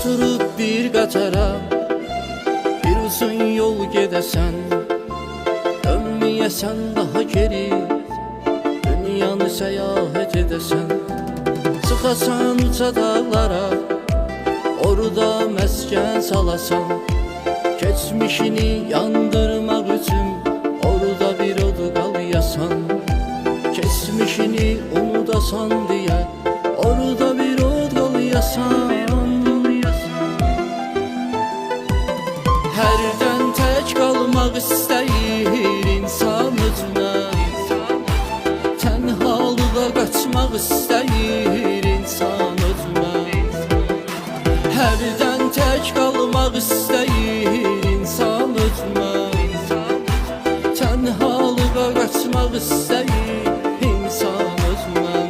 oturup bir qatara, bir uzun yol gedəsən, dönməyəsən daha geri, dünyanı səyahət edəsən. Çıxasan uca dağlara, orada məskən salasan, keçmişini yandırmaq üçün orada bir od qalayasan. Keçmişini unudasan deyə orada bir od qalayasan. Hərdən tək qalmaq istəyir insan özünə, tənhalığa qaçmaq istəyir insan özünə. Hərdən tək qalmaq istəyir insan özünə, tənhalığa qaçmaq istəyir insan özünə.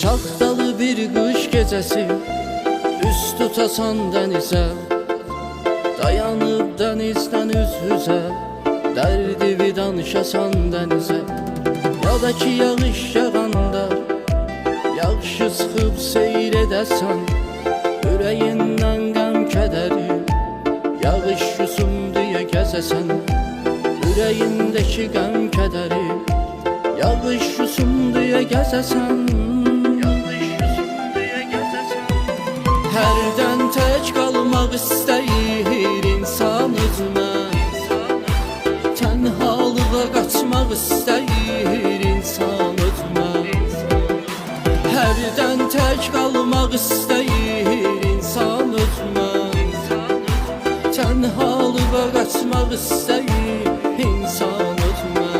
Şaxtalı bir qış gecəsi, üst tutasan dənizə, dayanıb dənizdən üz-üzə, dərdini danışasan dənizə. Ya da ki yağış yağanda, yaxşı çıxıb seyr edəsən, ürəyindən qəm kədəri, yağış yusun deyə gəzəsən. Ürəyindəki qəm kədəri, yağış yusun deyə gəzəsən. Hərdən tək qalmaq istəyir insan özünə, tənhalığa qaçmaq istəyir insan özünə. Hərdən tək qalmaq istəyir insan özünə, tənhalığa qaçmaq istəyir insan özünə.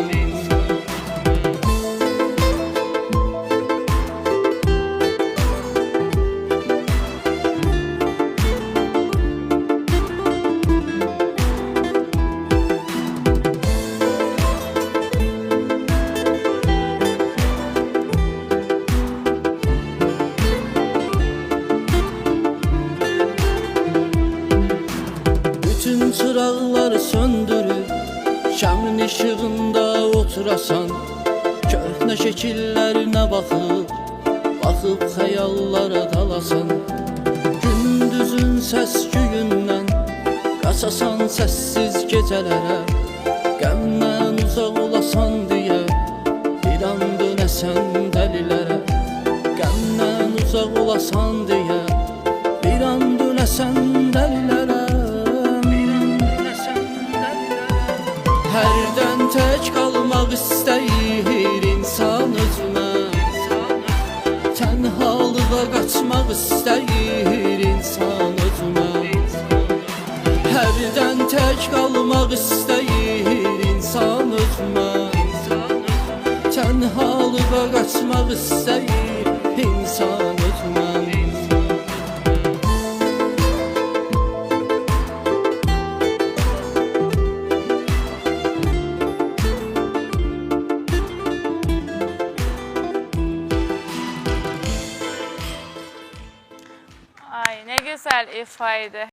Bütün çıraqları söndürüb, şəmin işığında oturasan, köhnə şəkillərinə baxıb, baxıb xəyallara dalasan. Gündüzün səs-küyündən qaçasan səssiz gecələrə, qəmdən uzaq olasan deyə bir an dönəsən dəlilərə. Qəmdən uzaq olasan deyə bir an dönəsən dəlilərə. Hərdən tək qalmaq istəyir insan özünə, tənhalığa qaçmaq istəyir insan özünə. Hərdən tək qalmaq istəyir insan özünə, tənhalığa qaçmaq istəyir insan özünə. Ay ne güzel ifade.